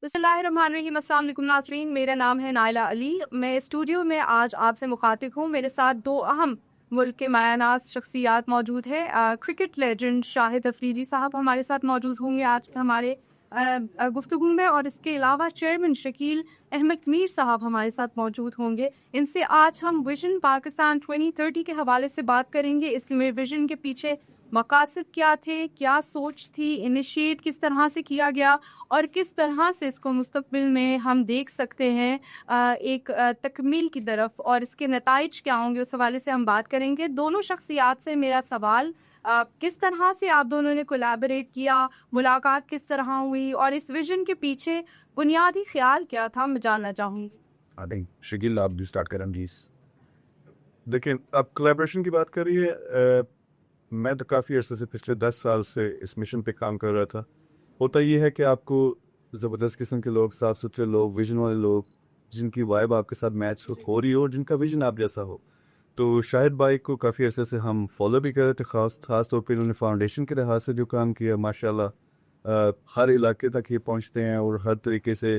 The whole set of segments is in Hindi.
बिस्मिल्लाहिर्रहमानिर्रहीम। अस्सलाम वालेकुम नाज़रीन, मेरा नाम है नाइला अली। मैं स्टूडियो में आज आपसे मुखातिब हूँ। मेरे साथ दो अहम मुल्क के मायानाज़ शख्सियात मौजूद है। क्रिकेट लेजेंड शाहिद अफरीदी साहब हमारे साथ मौजूद होंगे आज हमारे गुफ्तगू में, और इसके अलावा चेयरमैन शकील अहमद मीर साहब हमारे साथ मौजूद होंगे। इनसे आज हम विजन पाकिस्तान 2030 के हवाले से बात करेंगे। इसमें विजन के पीछे मकासद क्या थे, क्या सोच थी, इनिशिएट किस तरह से किया गया और किस तरह से इसको मुस्तकबिल में हम देख सकते हैं एक तकमील की तरफ, और इसके नताइज क्या होंगे उस हवाले से हम बात करेंगे। दोनों शख्सियात से मेरा सवाल, किस तरह से आप दोनों ने कोलैबोरेट किया, मुलाकात किस तरह हुई और इस विजन के पीछे बुनियादी ख्याल क्या था, मैं जानना चाहूँगी। आई थिंक शकील आप भी स्टार्ट करें प्लीज। देखिए, आप कोलैबोरेशन की बात कर रही है। मैं तो काफ़ी अर्से से पिछले 10 साल से इस मिशन पे काम कर रहा था। होता ये है कि आपको ज़बरदस्त किस्म के लोग, साफ सुथरे लोग, विजन वाले लोग, जिनकी वाइब आपके साथ मैच हो रही हो और जिनका विजन आप जैसा हो। तो शाहिद भाई को काफ़ी अर्से से हम फॉलो भी कर रहे थे। ख़ास तौर पे इन्होंने फाउंडेशन के लिहाज से जो काम किया, माशाल्लाह हर इलाके तक ये पहुंचते हैं और हर तरीके से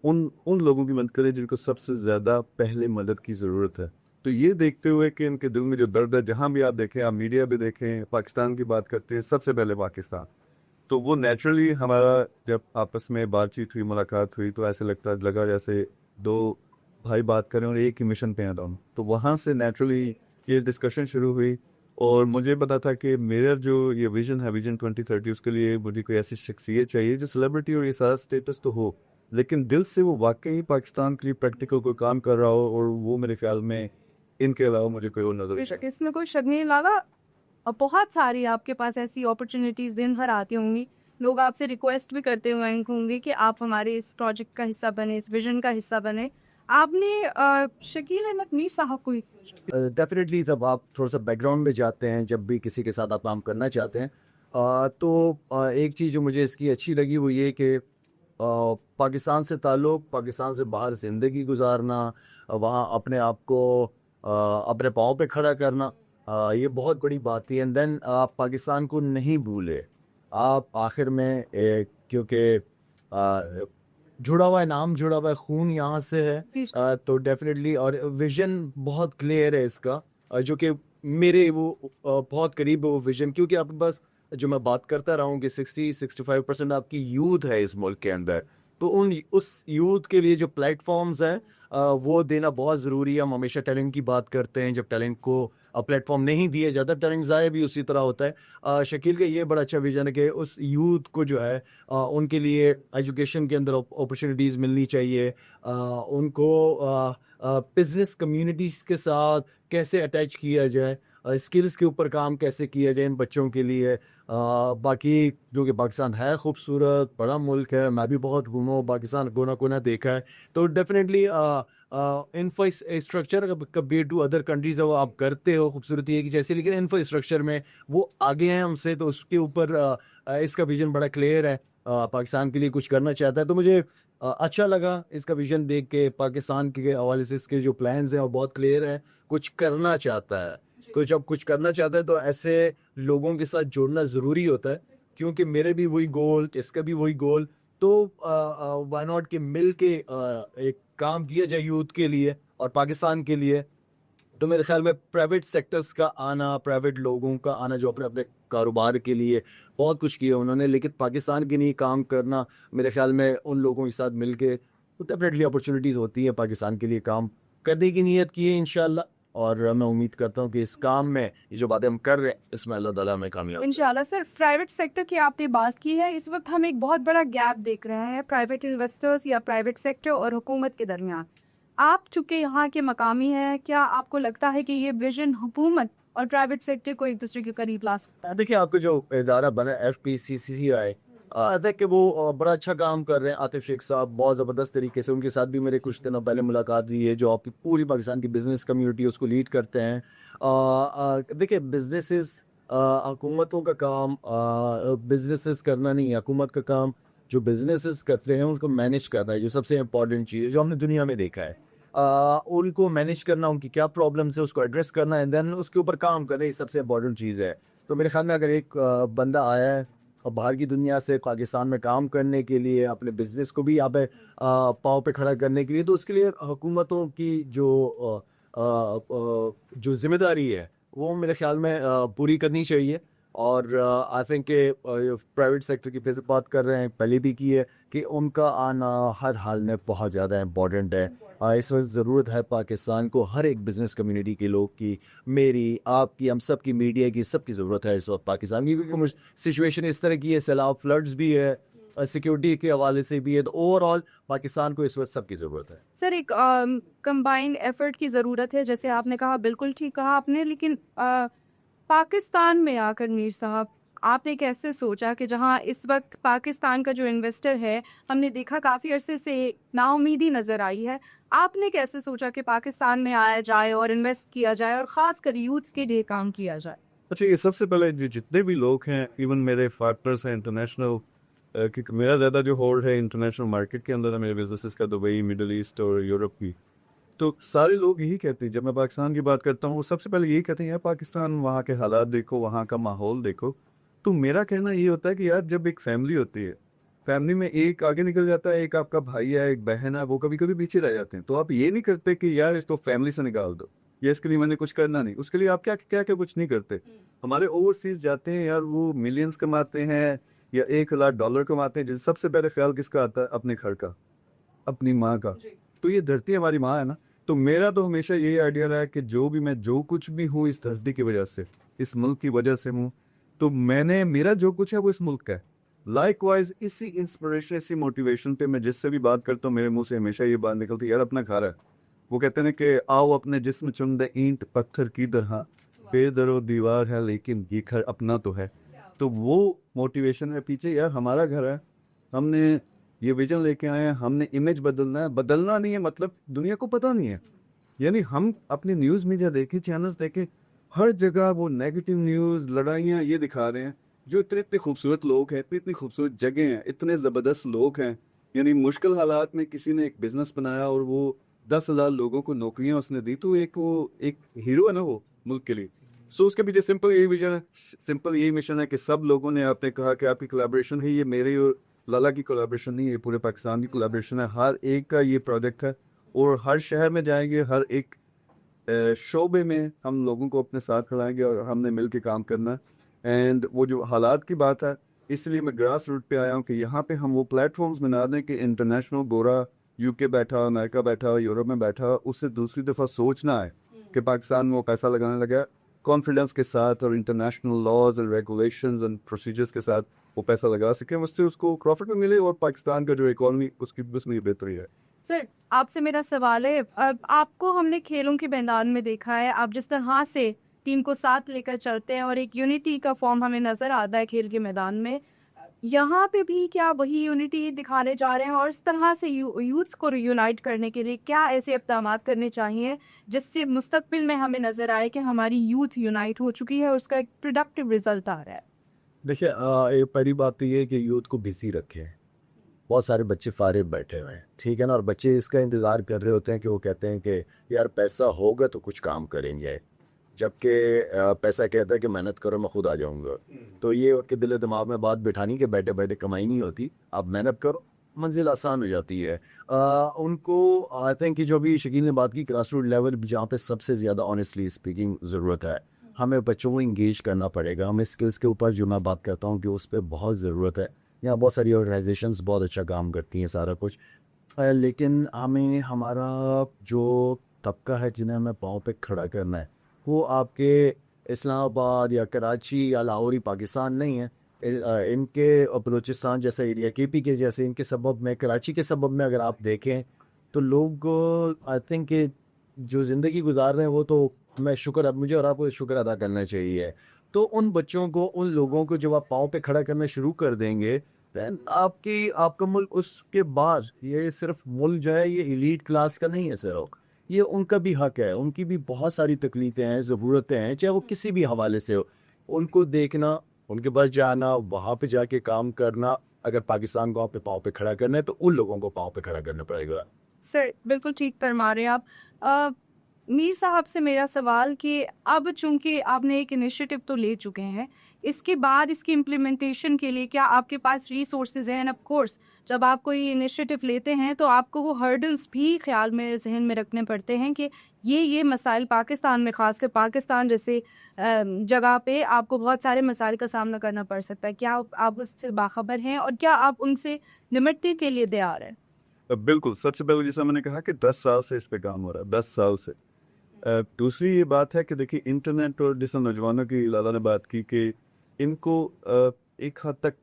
उन उन लोगों की मदद करें जिनको सबसे ज़्यादा पहले मदद की ज़रूरत है। तो ये देखते हुए कि इनके दिल में जो दर्द है, जहाँ भी आप देखें, आप मीडिया भी देखें, पाकिस्तान की बात करते हैं, सबसे पहले पाकिस्तान। तो वो नेचुरली हमारा जब आपस में बातचीत हुई, मुलाकात हुई, तो ऐसे लगा जैसे दो भाई बात करें और एक ही मिशन पे हैं दोनों। तो वहाँ से नेचुरली ये डिस्कशन शुरू हुई और मुझे पता था कि मेरा जो ये विजन है, विजन 2030, उसके लिए मुझे कोई ऐसी शख्सियत चाहिए जो सेलिब्रिटी और ये सारा स्टेटस तो हो, लेकिन दिल से वो वाकई पाकिस्तान के लिए प्रैक्टिकल कोई काम कर रहा हो। और वो मेरे ख्याल में इनके अलावा मुझे कोई और नजर नहीं बेशक, आता। इसमें कोई शक नहीं लागा। बहुत सारी आपके पास ऐसी अपॉर्चुनिटीज दिन भर आती होंगी। लोग आपसे रिक्वेस्ट भी करते हुए होंगे कि आप हमारे इस प्रोजेक्ट का हिस्सा बने, इस विजन का हिस्सा बने। आपने शकील अहमद मीर साहब को डेफिनेटली जब आप थोड़ा सा बैकग्राउंड में जाते हैं, जब भी किसी के साथ आप काम करना चाहते हैं, एक चीज़ जो मुझे इसकी अच्छी लगी वो ये कि पाकिस्तान से ताल्लुक़, पाकिस्तान से बाहर ज़िंदगी गुजारना, वहाँ अपने आप को अपने पाँव पे खड़ा करना, ये बहुत बड़ी बात थी। एंड देन आप पाकिस्तान को नहीं भूले। आप आखिर में क्योंकि जुड़ा हुआ है, नाम जुड़ा हुआ है, खून यहाँ से है। तो डेफिनेटली, और विजन बहुत क्लियर है इसका, जो कि मेरे वो बहुत करीब है वो विजन, क्योंकि आपके पास जो मैं बात करता रहा हूँ कि 60-65% आपकी यूथ है इस मुल्क के अंदर। तो उस यूथ के लिए जो प्लेटफॉर्म्स हैं, वो देना बहुत ज़रूरी है। हम हमेशा टैलेंट की बात करते हैं, जब टैलेंट को प्लेटफॉर्म नहीं दिया जाता, टैलेंट ज़ाया भी उसी तरह होता है। शकील का ये बड़ा अच्छा विजन है कि उस यूथ को जो है उनके लिए एजुकेशन के अंदर अपॉर्चुनिटीज़ मिलनी चाहिए। उनको बिजनेस कम्युनिटीज़ के साथ कैसे अटैच किया जाए, स्किल्स के ऊपर काम कैसे किया जाए इन बच्चों के लिए। बाकी जो कि पाकिस्तान है खूबसूरत बड़ा मुल्क है, मैं भी बहुत घूमा हूँ पाकिस्तान, कोना कोना देखा है। तो definitely infrastructure compare to other countries वो आप करते हो, खूबसूरती है कि जैसे, लेकिन इंफ्रास्ट्रक्चर में वो आगे हैं हमसे, तो उसके ऊपर इसका विजन बड़ा क्लियर है। पाकिस्तान के लिए कुछ करना चाहता है, तो मुझे अच्छा लगा इसका विजन देख के। पाकिस्तान के हवाले से इसके जो प्लान्स हैं वो बहुत क्लियर है, कुछ करना चाहता है। तो जब कुछ करना चाहता है तो ऐसे लोगों के साथ जुड़ना ज़रूरी होता है, क्योंकि मेरे भी वही गोल, इसका भी वही गोल। तो व्हाई नॉट कि मिल के एक काम किया जाए यूथ के लिए और पाकिस्तान के लिए। तो मेरे ख्याल में प्राइवेट सेक्टर्स का आना, प्राइवेट लोगों का आना जो अपने अपने कारोबार के लिए बहुत कुछ किया उन्होंने, लेकिन पाकिस्तान के लिए काम करना, मेरे ख्याल में उन लोगों के साथ मिलके तो डेफिनेटली अपॉर्चुनिटीज़ होती है पाकिस्तान के लिए काम करने की नीयत की है इंशाल्लाह। और मैं उम्मीद करता हूँ कि इस काम में ये जो बातें हम कर रहे हैं इसमें अल्लाह ताला हमें कामयाब करें। इंशाल्लाह। सर, प्राइवेट सेक्टर की आपने बात की है। इस वक्त हम एक बहुत बड़ा गैप देख रहे हैं प्राइवेट इन्वेस्टर्स या प्राइवेट सेक्टर और हुकूमत के दरमियान। आप चूंकि यहाँ के मकामी हैं, क्या आपको लगता है कि ये विजन हुकूमत और प्राइवेट सेक्टर को एक दूसरे के करीब ला सकता है? देखिए, आपको जो इदारा बना FPCCI, देखिए कि वो बड़ा अच्छा काम कर रहे हैं। आतिफ शेख साहब बहुत ज़बरदस्त तरीके से, उनके साथ भी मेरे कुछ दिनों पहले मुलाकात हुई है, जो आपकी पूरी पाकिस्तान की बिजनेस कम्युनिटी उसको लीड करते हैं। देखिए, बिजनेसेस, हुकूमतों का काम बिजनेसेस करना नहीं है, हुकूमत का काम जो बिजनेसेस करते हैं उसको मैनेज करना है, जो सबसे इम्पोर्टेंट चीज़ है जो हमने दुनिया में देखा है। उनको मैनेज करना, उनकी क्या प्रॉब्लम्स है उसको एड्रेस करना, एंड देन उसके ऊपर काम करना, ये सबसे इम्पोर्टेंट चीज़ है। तो मेरे ख्याल में अगर एक बंदा आया है और बाहर की दुनिया से पाकिस्तान में काम करने के लिए, अपने बिजनेस को भी यहाँ पे पाँव पे खड़ा करने के लिए, तो उसके लिए हुकूमतों की जो जिम्मेदारी है वो मेरे ख्याल में पूरी करनी चाहिए। और आई थिंक के प्राइवेट सेक्टर की फिर से बात कर रहे हैं, पहले भी की है कि उनका आना हर हाल में बहुत ज़्यादा इम्पोर्टेंट है। इस वक्त ज़रूरत है पाकिस्तान को, हर एक बिजनेस कम्युनिटी के लोग की, मेरी, आपकी, हम सब की, मीडिया की, सबकी ज़रूरत है इस वक्त पाकिस्तान की, क्योंकि सिचुएशन इस तरह की है, सैलाब, फ्लड्स भी है, सिक्योरिटी के हवाले से भी है, तो ओवरऑल पाकिस्तान को इस वक्त सबकी ज़रूरत है। सर, एक कंबाइंड एफर्ट की ज़रूरत है, जैसे आपने कहा, बिल्कुल ठीक कहा आपने। लेकिन पाकिस्तान में आकर मीर साहब, आपने कैसे सोचा कि जहां इस वक्त पाकिस्तान का जो इन्वेस्टर है, हमने देखा काफ़ी अरसे से नाउमीदी नज़र आई है, आपने कैसे सोचा कि पाकिस्तान में आया जाए और इन्वेस्ट किया जाए और ख़ासकर यूथ के लिए काम किया जाए? अच्छा, ये सबसे पहले जितने भी लोग हैं, इवन मेरे पार्टनर्स हैं इंटरनेशनल, क्योंकि मेरा ज़्यादा जो होल्ड है इंटरनेशनल मार्केट के अंदर है मेरे बिजनेसेस का, दुबई, मिडल ईस्ट और यूरोप की। तो सारे लोग यही कहते हैं, जब मैं पाकिस्तान की बात करता हूँ, वो सबसे पहले यही कहते हैं, यार पाकिस्तान, वहाँ के हालात देखो, वहाँ का माहौल देखो। तो मेरा कहना ये होता है कि यार जब एक फैमिली होती है, फैमिली में एक आगे निकल जाता है, एक आपका भाई है, एक बहन है, वो कभी कभी पीछे रह जाते हैं। तो आप ये नहीं करते कि यार इसको फैमिली से निकाल दो, या इसके लिए मैंने कुछ करना नहीं, उसके लिए आप क्या क्या क्या कुछ नहीं करते। हमारे ओवरसीज जाते हैं यार, वो मिलियंस कमाते हैं या $1,00,000 कमाते हैं, जिससे सबसे पहले ख्याल किसका आता है? अपने घर का, अपनी माँ का। तो ये धरती हमारी माँ है ना। तो मेरा तो हमेशा यही आइडिया रहा है कि जो कुछ भी हूँ इस धरती की वजह से, इस मुल्क की वजह से हूँ। तो मेरा जो कुछ है वो इस मुल्क का है। लाइकवाइज इसी इंस्पिरेशन, इसी मोटिवेशन पे मैं जिससे भी बात करता हूँ, मेरे मुंह से हमेशा ये बात निकलती है, यार अपना घर है। वो कहते हैं कि आओ अपने जिस्म चुन दे ईंट पत्थर की तरह, बेदरो दीवार है लेकिन ये घर अपना तो है। तो वो मोटिवेशन है पीछे, यार हमारा घर है, हमने ये विजन लेके आए हैं, हमने इमेज बदलना है। बदलना नहीं है मतलब दुनिया को पता नहीं है, यानी हम अपनी न्यूज़ मीडिया देखें, चैनल्स देखें, हर जगह वो नेगेटिव न्यूज़, लड़ाइयाँ ये दिखा रहे हैं। जो इतने इतने खूबसूरत लोग हैं, इतनी इतनी खूबसूरत जगह हैं, इतने ज़बरदस्त लोग हैं, यानी मुश्किल हालात में किसी ने एक बिजनेस बनाया और वो 10,000 लोगों को नौकरियां उसने दी, तो वो एक हीरो है ना वो मुल्क के लिए। सो उसके पीछे सिंपल यही विजन है, सिंपल यही मिशन है कि सब लोगों ने, आपने कहा कि आपकी कोलैबोरेशन है, ये मेरे और लाला की कोलैबोरेशन नहीं, ये पूरे पाकिस्तान की कोलैबोरेशन है, हर एक का ये प्रोजेक्ट है। और हर शहर में जाएंगे, हर एक शोबे में हम लोगों को अपने साथ खिलाएंगे और हमने मिल के काम करना है। एंड वो जो हालात की बात है, इसलिए मैं ग्रास रूट पे आया हूँ कि यहाँ पे हम वो प्लेटफॉर्म्स बना दें कि इंटरनेशनल गोरा यूके बैठा, अमेरिका बैठा, यूरोप में बैठा, उससे दूसरी दफ़ा सोचना है कि पाकिस्तान में वो पैसा लगाने लगा, कॉन्फिडेंस के साथ और international laws and regulations and procedures के साथ वो पैसा लगा सके, उससे उसको प्रॉफिट भी मिले और पाकिस्तान का जो इकॉनमी उसकी उसमें बेहतरी है। सर, आपसे मेरा सवाल है, अब आपको हमने खेलों के मैदान में देखा है, आप जिस तरह से टीम को साथ लेकर चलते हैं और एक यूनिटी का फॉर्म हमें नज़र आता है खेल के मैदान में, यहाँ पे भी क्या वही यूनिटी दिखाने जा रहे हैं? और इस तरह से यूथ को यूनाइट करने के लिए क्या ऐसे इक़दाम करने चाहिए जिससे मुस्तकबिल में हमें नज़र आए कि हमारी यूथ यूनाइट हो चुकी है और उसका एक प्रोडक्टिव रिजल्ट आ रहा है? देखिए, ये पहली बात तो ये है कि यूथ को बिजी रखें। बहुत सारे बच्चे फारिग बैठे हुए हैं, ठीक है ना, और बच्चे इसका इंतज़ार कर रहे होते हैं कि वो कहते हैं कि यार पैसा होगा तो कुछ काम करेंगे, जबकि पैसा कहता है कि मेहनत करो, मैं खुद आ जाऊंगा। तो ये उनके दिल दिमाग में बात बिठानी कि बैठे बैठे कमाई नहीं होती, आप मेहनत करो, मंजिल आसान हो जाती है। उनको आई थिंक कि जो भी शकील ने बात की, ग्रास रूट लेवल जहाँ पे सबसे ज़्यादा ऑनेस्टली स्पीकिंग ज़रूरत है, हमें बच्चों को इंगेज करना पड़ेगा। हमें स्किल्स के ऊपर जो मैं बात करता हूँ कि उस पर बहुत ज़रूरत है। यहाँ बहुत सारी ऑर्गेनाइजेशंस बहुत अच्छा काम करती हैं, सारा कुछ, लेकिन हमें हमारा जो तबका है जिन्हें हमें पाँव पे खड़ा करना है, वो आपके इस्लामाबाद या कराची या लाहौर ही पाकिस्तान नहीं है। इनके बलूचिस्तान जैसा एरिया, केपी के जैसे इनके सबब में, कराची के सबब में अगर आप देखें तो लोग आई थिंक कि जो ज़िंदगी गुजार रहे हैं वो तो मुझे और आपको शुक्र अदा करना चाहिए। तो उन बच्चों को, उन लोगों को जब आप पाँव पे खड़ा करना शुरू कर देंगे, दैन आपका मुल्क, उसके बाद ये सिर्फ मुल्क जो है ये एलीट क्लास का नहीं है सिर्फ, ये उनका भी हक है, उनकी भी बहुत सारी तकलीफें हैं, ज़रूरतें हैं, चाहे वो किसी भी हवाले से हो। उनको देखना, उनके पास जाना, वहाँ पे जाके काम करना। अगर पाकिस्तान को आप पे पाँव पे खड़ा करना है तो उन लोगों को पाँव पे खड़ा करना पड़ेगा। सर, बिल्कुल ठीक फरमा रहे हैं आप। मीर साहब से मेरा सवाल कि अब चूंकि आपने एक इनिशिएटिव तो ले चुके हैं इसके बाद इसकी इम्प्लीमेंटेशन के लिए क्या आपके पास रिसोर्सेज हैं? एंड ऑफ कोर्स जब आप कोई इनिशिएटिव लेते हैं तो आपको वो हर्डल्स भी ख्याल में जहन में रखने पड़ते हैं कि ये मसाइल पाकिस्तान में, ख़ासकर पाकिस्तान जैसे जगह पे आपको बहुत सारे मसाइल का सामना करना पड़ सकता है। क्या आप उससे बाखबर हैं और क्या आप उनसे निपटने के लिए तैयार हैं? बिल्कुल, सबसे पहले जैसा मैंने कहा कि 10 साल से इस पे काम हो रहा है, 10 साल से। दूसरी ये बात है कि देखिए इंटरनेट और जैसे नौजवानों की लाला ने बात की कि इनको एक हद तक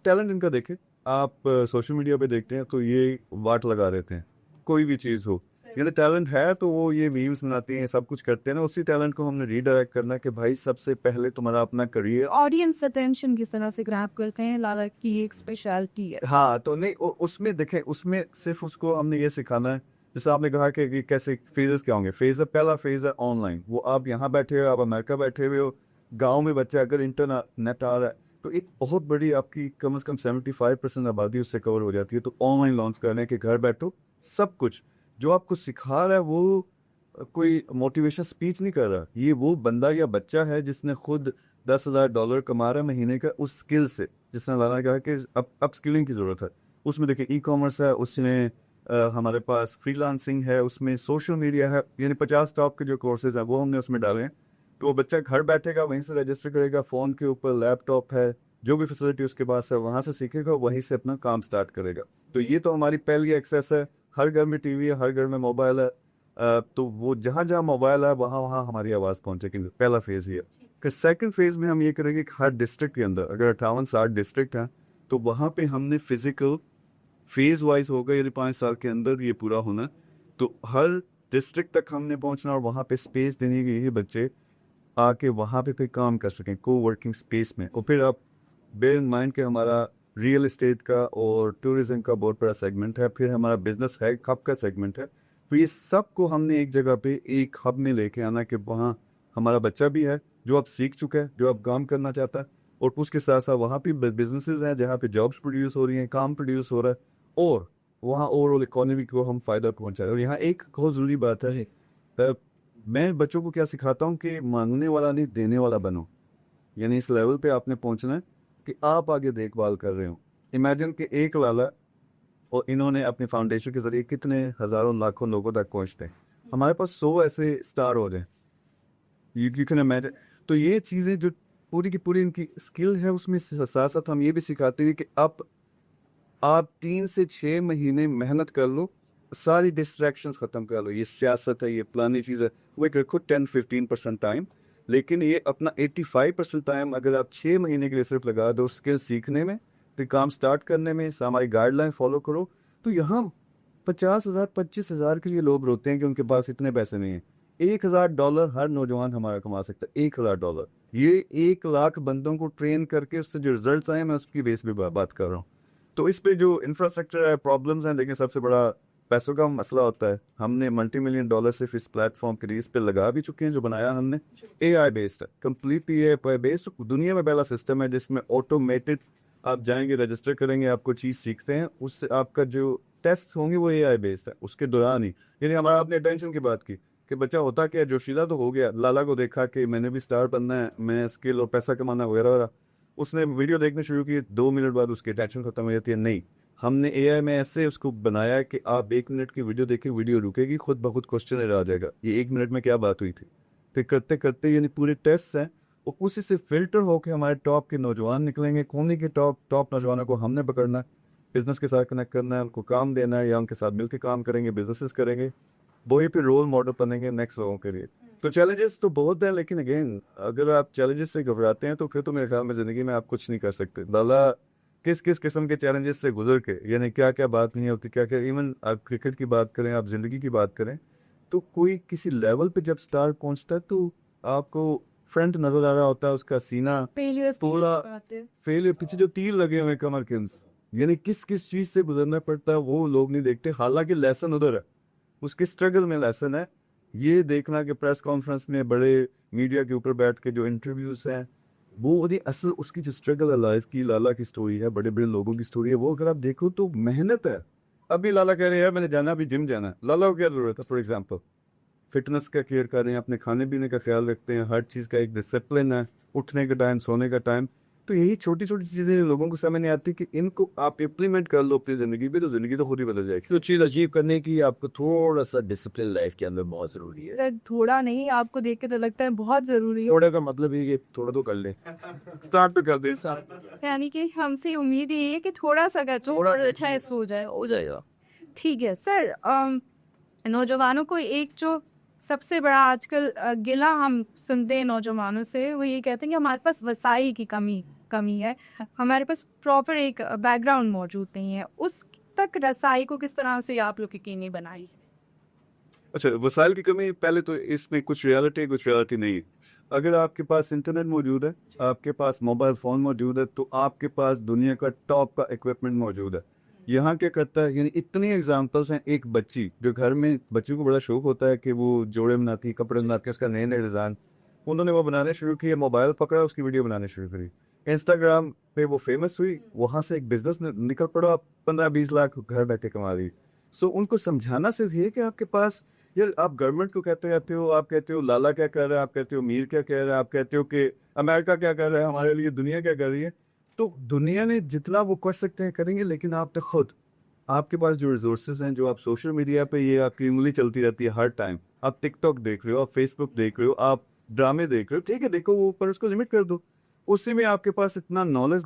टैलेंट इनका देखें। आप सोशल मीडिया पे देखते हैं तो ये वाट लगा देते हैं, कोई भी चीज़ हो, यानी टैलेंट है तो वो ये मीम्स बनाते हैं, सब कुछ करते हैं ना। उसी टैलेंट को हमने रीडायरेक्ट करना कि भाई सबसे पहले तुम्हारा अपना करियर। ऑडियंस अटेंशन किस तरह से ग्रैब करते हैं, लाला की एक स्पेशलिटी है। हाँ, तो नहीं उसमें देखें, उसमें सिर्फ उसको हमने ये सिखाना है। जैसे आपने कहा कि कैसे फेजेस क्या होंगे। पहला फेज है ऑनलाइन, वो आप यहाँ बैठे हो, आप अमेरिका बैठे हुए हो, गांव में बच्चे अगर इंटरनेट आ रहा है तो एक बहुत बड़ी आपकी कम से कम 75% आबादी उससे कवर हो जाती है। तो ऑनलाइन लॉन्च करने के घर बैठो, सब कुछ जो आपको सिखा रहा है वो कोई मोटिवेशन स्पीच नहीं कर रहा, ये वो बंदा या बच्चा है जिसने खुद $10,000 कमा रहा है महीने का उस स्किल से। जिसने लाला कहा कि अब स्किलिंग की ज़रूरत है। उसमें देखिए ई कॉमर्स है, उसमें हमारे पास फ्रीलांसिंग है, उसमें सोशल मीडिया है, यानी 50 टॉप के जो कोर्सेज हैं वो हमने उसमें डाले हैं। तो वो बच्चा घर बैठेगा, वहीं से रजिस्टर करेगा, फ़ोन के ऊपर लैपटॉप है, जो भी फैसिलिटी उसके पास है वहाँ से सीखेगा, वहीं से अपना काम स्टार्ट करेगा। तो ये तो हमारी पहली एक्सेस है। हर घर में टीवी है, हर घर में मोबाइल है, तो वो जहाँ जहाँ मोबाइल है वहाँ वहाँ हमारी आवाज़ पहुँचेगी। पहला फेज़ ये है। फिर सेकंड फेज़ में हम ये करेंगे कि हर डिस्ट्रिक्ट के अंदर, अगर 58-60 डिस्ट्रिक्ट हैं तो वहाँ पे हमने फिजिकल फेज वाइज होगा, यदि 5 साल के अंदर ये पूरा होना, तो हर डिस्ट्रिक्ट तक हमने पहुंचना और वहाँ पे स्पेस देनी कि ये बच्चे आके वहाँ पे फिर काम कर सकें को वर्किंग स्पेस में। और फिर आप बेयर इन माइंड कि हमारा रियल एस्टेट का और टूरिज्म का बहुत बड़ा सेगमेंट है, फिर हमारा बिजनेस है, हब का सेगमेंट है। तो ये सब को हमने एक जगह पे एक हब में लेके आना कि वहाँ हमारा बच्चा भी है जो अब सीख चुका है, जो अब काम करना चाहता है, और उसके साथ साथ वहाँ पे बिजनेसेस हैं जहाँ पे जॉब्स प्रोड्यूस हो रही हैं, काम प्रोड्यूस हो रहा है, और वहाँ ओवरऑल इकोनॉमी को हम फ़ायदा पहुँचा रहे हैं। और यहाँ एक बहुत ज़रूरी बात है, तब मैं बच्चों को क्या सिखाता हूँ कि मांगने वाला नहीं, देने वाला बनो। यानी इस लेवल पे आपने पहुँचना है कि आप आगे देखभाल कर रहे हो। इमेजिन कि एक लाला और इन्होंने अपने फाउंडेशन के ज़रिए कितने हज़ारों लाखों लोगों तक पहुँचते हैं। हमारे पास 100 ऐसे स्टार हो जाए, यू कैन इमेजिन। तो ये चीज़ें जो पूरी की पूरी इनकी स्किल है, उसमें साथ साथ हम ये भी सिखाते हैं कि आप 3 से 6 महीने मेहनत कर लो, सारी डिस्ट्रैक्शंस ख़त्म कर लो। ये सियासत है, ये फलानी चीज़ है, वो एक रखो 10-15% टाइम, लेकिन ये अपना 85% टाइम अगर आप 6 महीने के लिए सिर्फ लगा दो स्किल सीखने में, फिर काम स्टार्ट करने में, हमारी गाइडलाइन फॉलो करो, तो यहाँ 50,000 25,000 के लिए लोग रोते हैं कि उनके पास इतने पैसे नहीं हैं। $1,000 हर नौजवान हमारा कमा सकता है। $1,000 ये 1 लाख बंदों को ट्रेन करके उससे जो रिजल्ट आए, मैं उसकी बेस पे बात कर रहा हूँ। तो इस पे जो इंफ्रास्ट्रक्चर है, प्रॉब्लम्स हैं, लेकिन सबसे बड़ा पैसों का मसला होता है। हमने $multi-million सिर्फ इस प्लेटफॉर्म के लिए इस पे लगा भी चुके हैं। जो बनाया हमने AI बेस्ड है, कम्प्लीटली AI बेस्ड। दुनिया में पहला सिस्टम है जिसमें ऑटोमेटेड आप जाएंगे, रजिस्टर करेंगे, आपको चीज़ सीखते हैं, उससे आपका जो टेस्ट होंगे वो AI बेस्ड है उसके दौरान ही। यानी हमारा आपने अटेंशन की बात की कि बच्चा होता क्या, जोशीला तो हो गया, लाला को देखा कि मैंने भी स्टार बनना है, मैं स्किल और पैसा कमाना वगैरह वगैरह, उसने वीडियो देखने शुरू की, 2 मिनट बाद उसकी अटेंशन खत्म हो जाती है। नहीं, हमने AI में ऐसे उसको बनाया है कि आप 1 मिनट की वीडियो देखें, वीडियो रुकेगी, खुद ब खुद क्वेश्चन आ जाएगा, ये 1 मिनट में क्या बात हुई थी। फिर करते करते यानी पूरे टेस्ट हैं, और उसी से फिल्टर होकर हमारे टॉप के नौजवान निकलेंगे। कौन के टॉप नौजवानों को हमने पकड़ना है, बिजनेस के साथ कनेक्ट करना है, उनको काम देना है, या उनके साथ मिलकर काम करेंगे, बिजनेसेस करेंगे, वही पे रोल मॉडल बनेंगे नेक्स्ट लोगों के लिए। तो चैलेंजेस तो बहुत है, लेकिन अगेन अगर आप चैलेंजेस से घबराते हैं तो फिर तो मेरे ख्याल में ज़िंदगी में आप कुछ नहीं कर सकते। लाला किस किस किस्म के चैलेंजेस से गुजर के, यानी क्या क्या बात नहीं होती, क्या क्या, इवन आप क्रिकेट की बात करें, आप ज़िंदगी की बात करें, तो कोई किसी लेवल पे जब स्टार पहुंचता है तो आपको फ्रंट नज़र आ रहा होता है, उसका सीना थोड़ा फेलियर, पीछे जो तीर लगे हुए कमर के, यानी किस किस चीज़ से गुजरना पड़ता है वो लोग नहीं देखते। हालांकि लेसन उधर है, उसके स्ट्रगल में लेसन है। ये देखना कि प्रेस कॉन्फ्रेंस में बड़े मीडिया के ऊपर बैठ के जो इंटरव्यूज़ हैं, वो असल उसकी जो स्ट्रगल है लाइफ की, लाला की स्टोरी है, बड़े बड़े लोगों की स्टोरी है, वो अगर आप देखो तो मेहनत है। अभी लाला कह रहे हैं यार मैंने जाना, अभी जिम जाना है, लाला को क्या ज़रूरत है फॉर एग्जाम्पल, फिटनेस का केयर कर रहे हैं, अपने खाने पीने का ख्याल रखते हैं, हर चीज़ का एक डिसिप्लिन है, उठने का टाइम, सोने का टाइम। तो यही छोटी छोटी चीज़ें लोगों को समझ नहीं आती कि इनको आप इम्प्लीमेंट कर लो अपनी ज़िंदगी पे, तो ज़िंदगी तो खुद ही बदल जाएगी। तो चीज़ अचीव करने की आपको थोड़ा सा डिसिप्लिन लाइफ के अंदर बहुत ज़रूरी है। सर थोड़ा नहीं, आपको देख के तो लगता है बहुत ज़रूरी है। थोड़ा का मतलब ये कि थोड़ा तो कर ले, स्टार्ट तो कर दे साथ। यानी कि हमसे उम्मीद यही है कि थोड़ा सा कर थोड़ा अच्छा हो जाए। हो जाएगा। ठीक है सर। नौजवानों को एक जो सबसे बड़ा आजकल गिला हम सुनते हैं नौजवानों से, वो ये कहते हैं कि हमारे पास वसाई की कमी है, हमारे पास प्रॉपर एक बैकग्राउंड मौजूद नहीं है। उस तक रसाई को किस तरह से आप लोग यकीनी बनाई? अच्छा, वसाइल की कमी, पहले तो इसमें कुछ रियलिटी नहीं है। अगर आपके पास इंटरनेट मौजूद है, आपके पास मोबाइल फ़ोन मौजूद है, तो आपके पास दुनिया का टॉप का इक्विपमेंट मौजूद है। यहाँ क्या करता है, यानी इतनी एग्जांपल्स हैं। एक बच्ची जो घर में, बच्ची को बड़ा शौक होता है कि वो जोड़े बनाती है, कपड़े बनाती है, उसका नए नए डिज़ाइन, उन्होंने वो बनाने शुरू किए, मोबाइल पकड़ा, उसकी वीडियो बनाने शुरू करी, इंस्टाग्राम पे वो फेमस हुई, वहाँ से एक बिजनेस निकल पड़ा, 15-20 लाख घर बैठे कमा रही। सो उनको समझाना सिर्फ ये कि आपके पास, यार आप गवर्नमेंट को कहते रहते हो, आप कहते हो लाला क्या कर रहा है, आप कहते हो मीर क्या कह रहा है, आप कहते हो कि अमेरिका क्या कर रहा है हमारे लिए, दुनिया क्या कर रही है। तो दुनिया ने जितना वो कर सकते हैं करेंगे, लेकिन आप तो खुद, आपके पास जो रिसोर्सेज हैं, जो आप सोशल मीडिया पे, ये आपकी उंगली चलती रहती है हर टाइम। आप टिकटॉक देख रहे हो, आप फेसबुक देख रहे हो, आप ड्रामे देख रहे हो, ठीक है देखो वो, पर उसको लिमिट कर दो। उससे में आपके पास इतना नॉलेज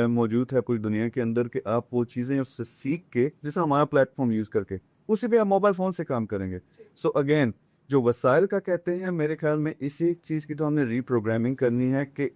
मौजूद है पूरी दुनिया के अंदर कि आप वो चीज़ें उससे सीख के, जैसे हमारा प्लेटफॉर्म यूज़ करके, उसी पे आप मोबाइल फ़ोन से काम करेंगे। सो अगेन, जो वसाइल का कहते हैं, मेरे ख्याल में इसी चीज़ की तो हमने रीप्रोग्रामिंग करनी है कि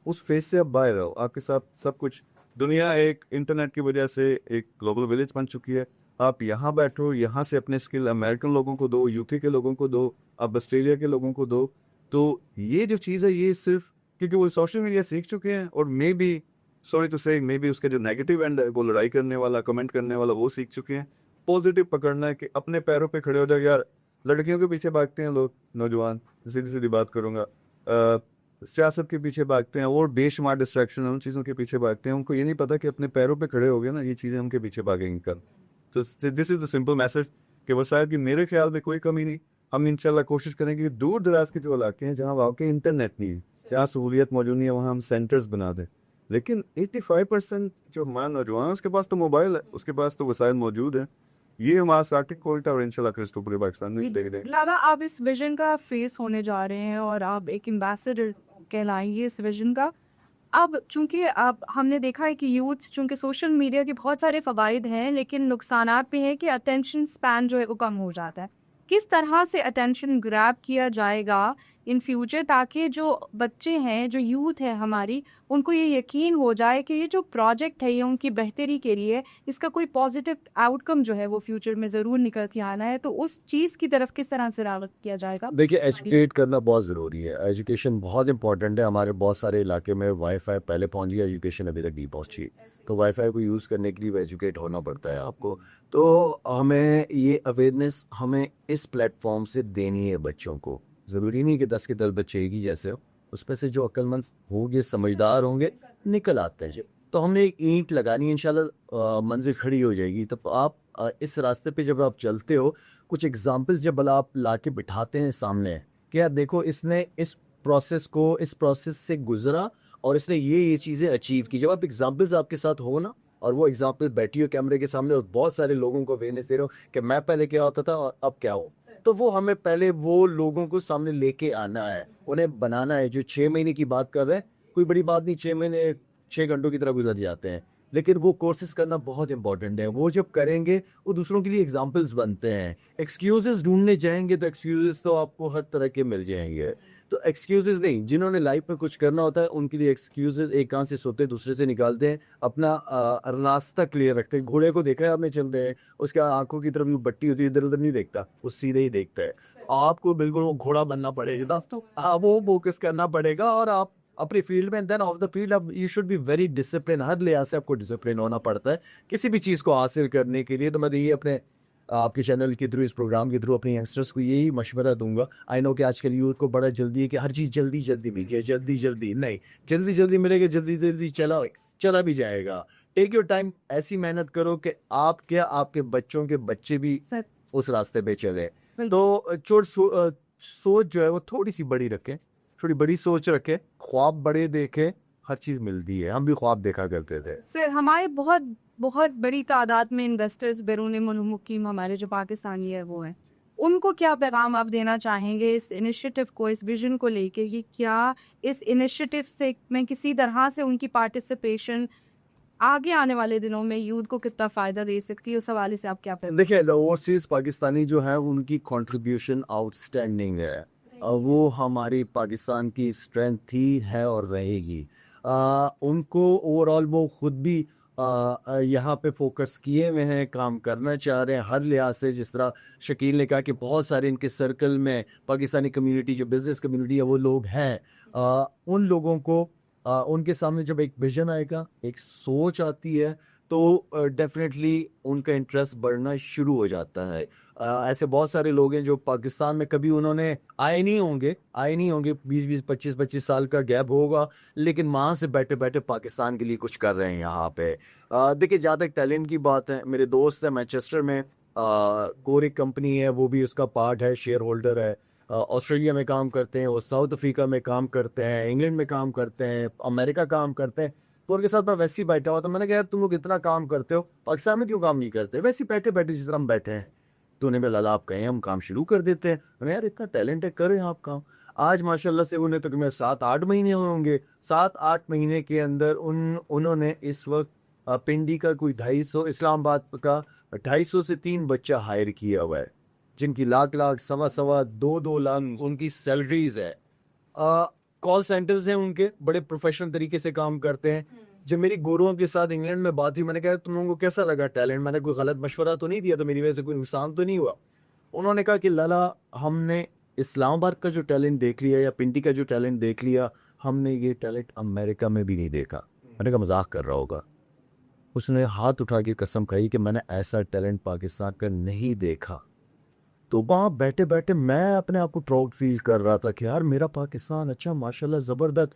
उस फेज से आप बाहर रहो। आपके साथ सब कुछ, दुनिया एक इंटरनेट की वजह से एक ग्लोबल विलेज बन चुकी है। आप यहाँ बैठो, यहाँ से अपने स्किल अमेरिकन लोगों को दो, यूके के लोगों को दो, आप ऑस्ट्रेलिया के लोगों को दो। तो ये जो चीज़ है, ये सिर्फ क्योंकि वो सोशल मीडिया सीख चुके हैं, और मे बी, सॉरी टू से, मे बी उसका जो नेगेटिव एंड है, वो लड़ाई करने वाला, कमेंट करने वाला, वो सीख चुके हैं। पॉजिटिव पकड़ना है कि अपने पैरों पे खड़े हो जाओ। यार लड़कियों के पीछे भागते हैं लोग, नौजवान, सीधी सीधी बात करूँगा, सियासत के पीछे भागते हैं और बेशुमार डिस्ट्रैक्शन उन चीज़ों के पीछे भागते हैं। उनको ये नहीं पता कि अपने पैरों पे खड़े हो गए ना, ये चीज़ें उनके पीछे भागेंगी कल। तो this is the simple message कि वसाइल की मेरे ख्याल में कोई कमी नहीं। हम इंशाल्लाह कोशिश करेंगे कि दूर दराज के जो इलाके हैं, जहाँ वाकई इंटरनेट नहीं है, जहाँ सहूलियत मौजूद नहीं है, वहाँ हम सेंटर्स बना दें। लेकिन 85% जो हमारा नौजवान है, उसके पास तो मोबाइल है, उसके पास तो वसाइल मौजूद है। ये हमारा स्टार्टिंग पॉइंट है, और इंशाल्लाह क्रिस्टो पूरे पाकिस्तान में देख रहे हैं। लाला, आप इस विजन का फेस होने जा रहे हैं और आप एक एम्बेसडर कहलाएंगे इस विजन का। अब चूंकि आप, हमने देखा है कि यूथ, चूंकि सोशल मीडिया के बहुत सारे फ़वाइद हैं, लेकिन नुकसानात भी हैं कि अटेंशन स्पैन जो है वो कम हो जाता है। किस तरह से अटेंशन ग्रैब किया जाएगा इन फ्यूचर, ताकि जो बच्चे हैं, जो यूथ है हमारी, उनको ये यकीन हो जाए कि ये जो प्रोजेक्ट है ये उनकी बेहतरी के लिए, इसका कोई पॉजिटिव आउटकम जो है वो फ्यूचर में ज़रूर निकल के आना है। तो उस चीज़ की तरफ किस तरह से रागत किया जाएगा? देखिए, एजुकेट करना बहुत ज़रूरी है। एजुकेशन बहुत इंपॉर्टेंट है। हमारे बहुत सारे इलाके में वाईफाई पहले पहुंच गया, एजुकेशन अभी तक नहीं पहुंची। तो वाईफाई को यूज़ करने के लिए एजुकेट होना पड़ता है आपको। तो हमें ये अवेयरनेस हमें इस प्लेटफॉर्म से देनी है बच्चों को। ज़रूरी नहीं कि 10 के 10 बच्चे एक ही जैसे हो, उसमें से जो अक्लमंद होंगे, समझदार होंगे, निकल आते हैं। तो हमने एक ईंट लगानी है, इंशाल्लाह मंजिल खड़ी हो जाएगी। तब आप इस रास्ते पे जब आप चलते हो, कुछ एग्जाम्पल्स जब आप ला के बिठाते हैं सामने कि यार देखो, इसने इस प्रोसेस से गुजरा और इसने ये चीज़ें अचीव की। जब आप एग्जाम्पल्स आपके साथ हो ना, और वो एग्जाम्पल बैठी हो कैमरे के सामने और बहुत सारे लोगों को अवेयरनेस दे रहे हो कि मैं पहले क्या होता था और अब क्या हो, तो वो हमें पहले वो लोगों को सामने लेके आना है, उन्हें बनाना है। जो 6 महीने की बात कर रहे हैं, कोई बड़ी बात नहीं, 6 महीने 6 घंटों की तरह गुजर जाते हैं, लेकिन वो कोर्सेज करना बहुत इंपॉर्टेंट है। वो जब करेंगे, वो दूसरों के लिए एग्जाम्पल्स बनते हैं। एक्सक्यूजेस ढूंढने जाएंगे तो एक्सक्यूजेस तो आपको हर तरह के मिल जाएंगे। तो एक्सक्यूजेस नहीं, जिन्होंने लाइफ में कुछ करना होता है उनके लिए एक्सक्यूजेस एक कान से सोते दूसरे से निकालते हैं, अपना रास्ता क्लियर रखते हैं। घोड़े को देखा है आपने चलते हैं, उसके आंखों की तरफ जो बट्टी होती है इधर उधर नहीं देखता, वो सीधे ही देखता है। आपको बिल्कुल वो घोड़ा बनना पड़ेगा दोस्तों, वो फोकस करना पड़ेगा, और आप अपनी फील्ड में, देन ऑफ द फील्ड अब you should be very discipline. हर लिहाज से आपको डिसिप्लिन होना पड़ता है किसी भी चीज़ को हासिल करने के लिए। तो मैं ये अपने आपके चैनल के थ्रू, इस प्रोग्राम के थ्रू अपने यंगस्टर्स को यही मशवरा दूंगा। आई नो कि आजकल यूथ को बड़ा जल्दी है कि हर चीज़ जल्दी जल्दी मिले, जल्दी नहीं, जल्दी मिलेगा, जल्दी चला भी जाएगा। टेक योर टाइम, ऐसी मेहनत करो कि आप क्या, आपके बच्चों के बच्चे भी सर, उस रास्ते पे चले। तो सोच जो है वो थोड़ी सी बड़ी रखें, थोड़ी बड़ी सोच रखें, ख्वाब बड़े देखें, हर चीज़ मिलती है। हम भी ख्वाब देखा करते थे। सर हमारे बहुत बहुत बड़ी तादाद में इन्वेस्टर्स बैरून मुल्क हमारे जो पाकिस्तानी है वो है, उनको क्या पैगाम आप देना चाहेंगे इस इनिशिएटिव को, इस विजन को लेके कि क्या इस इनिशिएटिव से में किसी तरह से उनकी पार्टिसिपेशन आगे आने वाले दिनों में यूथ को कितना फ़ायदा दे सकती है, उस हवाले से आप क्या देखिए, ओवरसीज पाकिस्तानी जो है उनकी कंट्रीब्यूशन आउटस्टैंडिंग है। वो हमारी पाकिस्तान की स्ट्रेंथ थी, है और रहेगी। उनको ओवरऑल वो खुद भी यहाँ पे फोकस किए हुए हैं, काम करना चाह रहे हैं हर लिहाज से। जिस तरह शकील ने कहा कि बहुत सारे इनके सर्कल में पाकिस्तानी कम्युनिटी, जो बिजनेस कम्युनिटी है, वो लोग हैं। उन लोगों को उनके सामने जब एक विजन आएगा, एक सोच आती है, तो डेफिनेटली उनका इंटरेस्ट बढ़ना शुरू हो जाता है। ऐसे बहुत सारे लोग हैं जो पाकिस्तान में कभी उन्होंने आए नहीं होंगे 20-20 25-25 साल का गैप होगा, लेकिन वहाँ से बैठे बैठे पाकिस्तान के लिए कुछ कर रहे हैं यहाँ पे। देखिए, जहाँ तक टैलेंट की बात है, मेरे दोस्त है मैनचेस्टर में, कोरिक कंपनी है, वो भी उसका पार्ट है, शेयर होल्डर है। ऑस्ट्रेलिया में काम करते हैं, वो साउथ अफ्रीका में काम करते हैं, इंग्लैंड में काम करते हैं, अमेरिका काम करते हैं। तो उनके साथ मैं वैसे ही बैठा हुआ था। मैंने कहा, यार तुम लोग इतना काम करते हो, पाकिस्तान में क्यों काम नहीं करते? वैसे ही बैठे बैठे जिस तरह हम बैठे हैं। तो उन्हें बोला, लाला आप कहें हम काम शुरू कर देते हैं। मैंने, यार इतना टैलेंट है, करें आप काम। आज माशाल्लाह से उन्हें तक में 7-8 महीने होंगे। 7-8 महीने के अंदर उन्होंने इस वक्त पिंडी का कोई 250, इस्लामाबाद का 250 से 3 बच्चा हायर किया हुआ है, जिनकी लाख सवा 2 लाख उनकी सैलरीज है। कॉल सेंटर्स हैं उनके, बड़े प्रोफेशनल तरीके से काम करते हैं। जब मेरी गुरुओं के साथ इंग्लैंड में बात हुई, मैंने कहा तुम लोगों को कैसा लगा टैलेंट? मैंने कोई गलत मशवरा तो नहीं दिया, तो मेरी वजह से कोई नुकसान तो नहीं हुआ? उन्होंने कहा कि लाला, हमने इस्लामाबाद का जो टैलेंट देख लिया या पिंडी का जो टैलेंट देख लिया, हमने ये टैलेंट अमेरिका में भी नहीं देखा। मैंने कहा मजाक कर रहा होगा। उसने हाथ उठा के कसम खाई कि मैंने ऐसा टैलेंट पाकिस्तान का नहीं देखा। तो वहाँ बैठे बैठे मैं अपने आप को प्राउड फील कर रहा था कि यार मेरा पाकिस्तान अच्छा, माशाल्लाह ज़बरदस्त।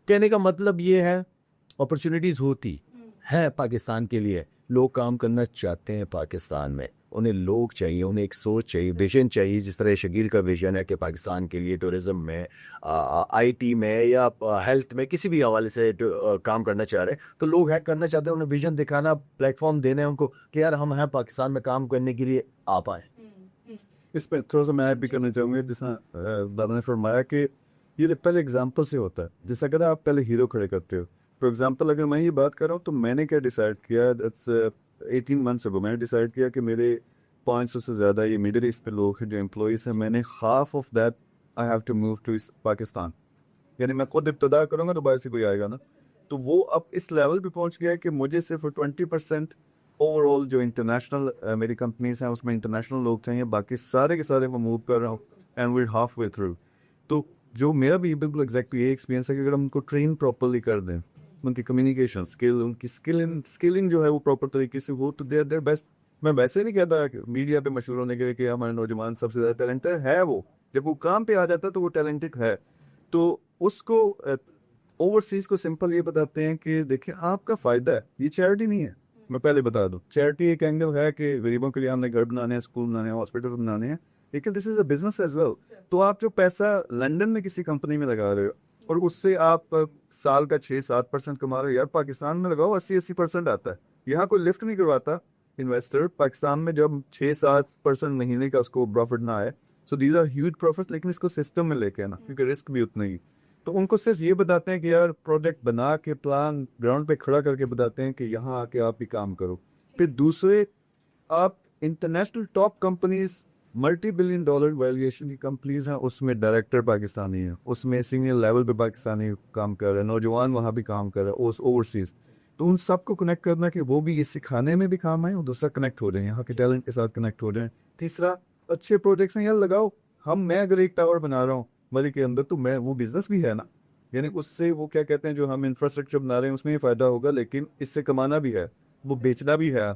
कहने का मतलब ये है, अपॉर्चुनिटीज़ होती है पाकिस्तान के लिए। लोग काम करना चाहते हैं पाकिस्तान में, उन्हें लोग चाहिए, उन्हें एक सोच चाहिए, विजन चाहिए। जिस तरह शकील का विजन है कि पाकिस्तान के लिए टूरिज़म में, आईटी में या हेल्थ में किसी भी हवाले से काम करना चाह रहे हैं, तो लोग है करना चाहते हैं। उन्हें विजन दिखाना, प्लेटफॉर्म देना है उनको कि यार हम हैं पाकिस्तान में, काम करने के लिए आप आएँ। इस पर थोड़ा सा मैं ऐड भी करना चाहूँगा, जैसा दादा ने फरमाया कि ये पहले एग्जांपल से होता है। जैसा अगर आप पहले हीरो खड़े करते हो, फॉर एग्जांपल अगर मैं ये बात कर रहा हूँ, तो मैंने क्या डिसाइड किया, दैट्स 18 मंथ्स अगो मैंने डिसाइड किया कि मेरे 500 से ज़्यादा ये मिडिल ईस्ट पे लोग हैं जो एम्प्लॉइज़ हैं, मैंने half of that I have to move to Pakistan. यानी मैं खुद इब्तदा करूँगा तो बाहर से कोई आएगा ना। तो वो अब इस लेवल पे पहुँच गया है कि मुझे सिर्फ 20% ओवरऑल जो इंटरनेशनल मेरी कंपनीज हैं उसमें इंटरनेशनल लोग चाहिए, बाकी सारे के सारे मैं मूव कर रहा हूँ and Veer half way through. तो जो मेरा भी बिल्कुल एग्जैक्टली ये एक्सपीरियंस है कि अगर हम उनको ट्रेन प्रॉपरली कर दें, उनकी कम्युनिकेशन स्किल, उनकी स्किलिंग जो है वो प्रॉपर तरीके से हो, तो देयर बेस्ट। मैं वैसे नहीं कहता कि मीडिया पे मशहूर होने के लिए कि हमारे नौजवान सबसे ज़्यादा टैलेंटेड है। वो जब वो काम पे आ जाता है तो वो टैलेंटेड है। तो उसको ओवरसीज़ को सिंपल ये बताते हैं कि देखिए आपका फ़ायदा है, ये चैरिटी नहीं है। मैं पहले बता दूं, चैरिटी एक एंगल है कि गरीबों के लिए हमने घर बनाने हैं, स्कूल बनाने हैं, हॉस्पिटल बनाने हैं, लेकिन this is a business as well. तो आप जो पैसा लंदन में किसी कंपनी में लगा रहे हो और उससे आप साल का 6-7% कमा रहे हो, यार पाकिस्तान में लगाओ 80% आता है। यहाँ कोई लिफ्ट नहीं करवाता इन्वेस्टर पाकिस्तान में जब 6-7% महीने का उसको प्रॉफिट ना आए। So these are huge profits, लेकिन इसको सिस्टम में लेके आना, क्योंकि रिस्क भी उतना ही। तो उनको सिर्फ ये बताते हैं कि यार प्रोजेक्ट बना के प्लान ग्राउंड पे खड़ा करके बताते हैं कि यहाँ आके आप ही काम करो। फिर दूसरे, आप international top companies, $multi-billion valuation की कंपनीज हैं, उसमें डायरेक्टर पाकिस्तानी है, उसमें सीनियर लेवल पे पाकिस्तानी काम कर रहे हैं, नौजवान वहाँ भी काम कर रहे हैं ओवरसीज। तो उन सबको कनेक्ट करना कि वो भी ये सिखाने में भी काम आए और दूसरा कनेक्ट हो जाए, यहाँ के टैलेंट के साथ कनेक्ट हो जाए। तीसरा, अच्छे प्रोजेक्ट्स हैं यार लगाओ। मैं अगर एक टावर बना रहा हूँ मरी के अंदर, तो मैं वो बिजनेस भी है ना, यानी उससे वो क्या कहते हैं, जो हम इंफ्रास्ट्रक्चर बना रहे हैं उसमें ही फायदा होगा, लेकिन इससे कमाना भी है, वो बेचना भी है।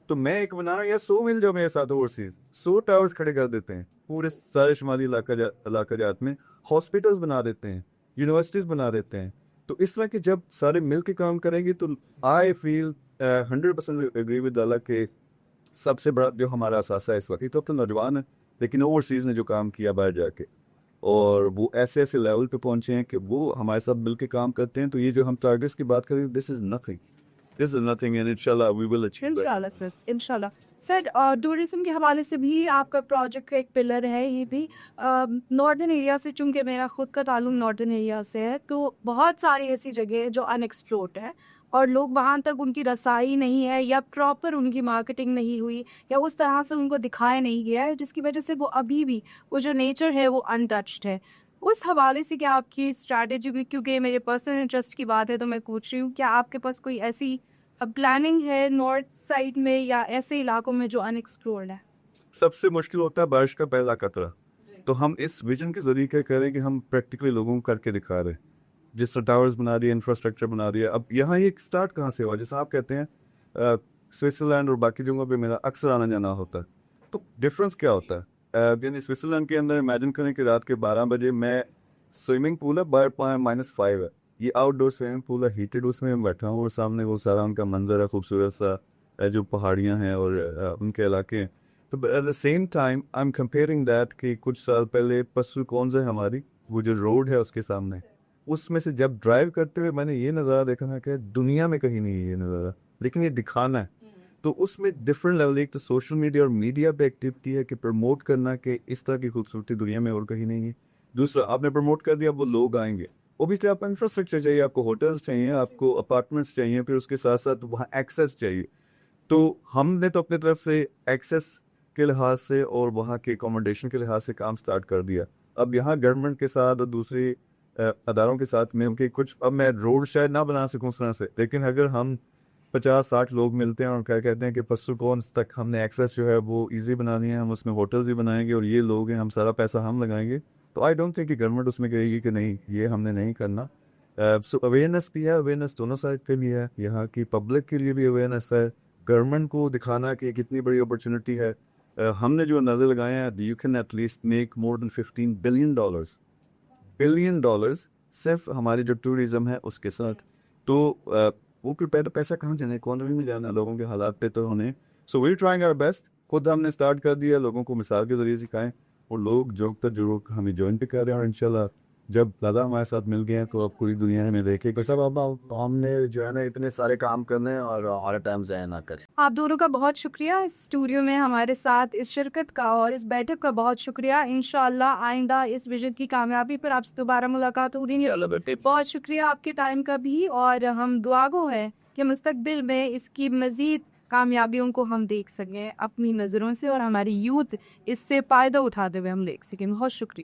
तो मैं एक बना रहा हूँ यार, 100 मिल जाओ मेरे साथ ओवरसीज, 100 टावर्स खड़े कर देते हैं पूरे सारे शुमाली इलाका जात में, हॉस्पिटल्स बना देते हैं, यूनिवर्सिटीज बना देते हैं। तो इस तरह के जब सारे मिल के काम करेंगे तो आई फील 100% एग्री विद अल्लाह के सबसे बड़ा जो हमारा असासा है इस वक्त, तो अब तो नौजवान है, लेकिन ओवरसीज़ ने जो काम किया बाहर जाके, और वो ऐसे ऐसे लेवल पे पहुंचे हैं कि वो हमारे साथ मिल के काम करते हैं। तो ये जो हम टारगेट्स की बात करें, दिस इज़ नथिंग एंड इंशाल्लाह वी विल अचीव दैट। इंशाल्लाह सर, इंशाल्लाह सर। टूरिज्म के हवाले से भी आपका प्रोजेक्ट का एक पिलर है ये भी। नॉर्दर्न एरिया से, चूंकि मेरा खुद का ताल्लुक नॉर्दर्न एरिया से है, तो बहुत सारी ऐसी जगह है जो अनएक्सप्लोर्ड है और लोग वहाँ तक उनकी रसाई नहीं है, या प्रॉपर उनकी मार्केटिंग नहीं हुई, या उस तरह से उनको दिखाया नहीं गया है, जिसकी वजह से वो अभी भी वो जो नेचर है वो अनटच्ड है। उस हवाले से क्या आपकी स्ट्रैटेजी भी, क्योंकि मेरे पर्सनल इंटरेस्ट की बात है तो मैं पूछ रही हूँ, क्या आपके पास कोई ऐसी प्लानिंग है नॉर्थ साइड में या ऐसे इलाकों में जो अनएक्सप्लोर्ड है? सबसे मुश्किल होता है बारिश का पहला कतरा। तो हम इस विजन के जरिए क्या करें कि हम प्रैक्टिकली लोगों को करके दिखा रहे हैं। जिस तरह टावर्स बना रही है, इंफ्रास्ट्रक्चर बना रही है। अब यहाँ ये स्टार्ट कहाँ से हुआ? जैसा आप कहते हैं स्विट्ज़रलैंड और बाकी जगहों पे मेरा अक्सर आना जाना होता है। तो डिफरेंस क्या होता है? यानी स्विट्ज़रलैंड के अंदर इमेजिन करें कि रात के 12 बजे मैं, स्विमिंग पूल है, बाहर -5 है, ये आउटडोर स्विमिंग पूल है, हीटेड, उसमें मैं बैठा हूँ और सामने वो सारा उनका मंजर है, खूबसूरत सा जो पहाड़ियाँ हैं और उनके इलाके हैं। तो at the same time I am comparing that कि कुछ साल पहले पस्सू कौन सा है हमारी, वो जो रोड है उसके सामने, उसमें से जब ड्राइव करते हुए मैंने ये नज़ारा देखा ना कि दुनिया में कहीं नहीं है ये नज़ारा, लेकिन ये दिखाना है। तो उसमें डिफरेंट लेवल, एक तो सोशल मीडिया और मीडिया पे एक्टिविटी है कि प्रमोट करना कि इस तरह की खूबसूरती दुनिया में और कहीं नहीं है। दूसरा, आपने प्रमोट कर दिया, वो लोग आएंगे। ओबियसली आपको इंफ्रास्ट्रक्चर चाहिए, आपको होटल्स चाहिए, आपको अपार्टमेंट्स चाहिए, फिर उसके साथ साथ वहाँ एक्सेस चाहिए। तो हमने तो अपने तरफ से एक्सेस के लिहाज से और वहाँ के अकोमोडेशन के लिहाज से काम स्टार्ट कर दिया। अब यहाँ गवर्नमेंट के साथ और दूसरे अदारों के साथ मिलकर कुछ, अब मैं रोड शायद ना बना सकूँ उस तरह से, लेकिन अगर हम 50-60 लोग मिलते हैं और क्या कहते हैं कि पस्सू कौंस तक हमने एक्सेस जो है वो इजी बनानी है, हम उसमें होटल्स भी बनाएंगे और ये लोग हैं, हम सारा पैसा हम लगाएंगे, तो आई डोंट थिंक कि गवर्नमेंट उसमें कहेगी कि नहीं ये हमने नहीं करना। सो अवेयरनेस भी है, अवेयरनेस दोनों साइड पे भी है, यहाँ की पब्लिक के लिए भी अवेयरनेस है, गवर्नमेंट को दिखाना कि कितनी बड़ी अपॉर्चुनिटी है। हमने जो अंदाजे लगाए हैं, you can at least make more than $15 billion सिर्फ हमारी जो टूरिज्म है उसके साथ। तो वो फिर पैसा कहाँ जाना है, इकोनॉमी में जाना, लोगों के हालात पे तो होने। So we trying our best, खुद हमने स्टार्ट कर दिया, लोगों को मिसाल के जरिए सिखाएं और लोग जो तक जरूर हमें ज्वाइन भी कर रहे हैं, और इंशाल्लाह जब दादा हमारे साथ मिल गए हैं तो अब पूरी दुनिया में देखे सब अब हमने जो है ना इतने सारे काम करने हैं और हर टाइम ज़ाया ना करें। आप दोनों का बहुत शुक्रिया इस स्टूडियो में हमारे साथ इस शिरकत का, और इस बैठक का बहुत शुक्रिया। इंशाल्लाह आइंदा इस विजन की कामयाबी पर आपसे दोबारा मुलाकात होगी। बहुत शुक्रिया आपके टाइम का भी, और हम दुआगो है कि मुस्तकबिल में इसकी मज़ीद कामयाबियों को हम देख सकें अपनी नज़रों से, और हमारी यूथ इससे फ़ायदा उठाते हुए हम देख सकें। बहुत शुक्रिया।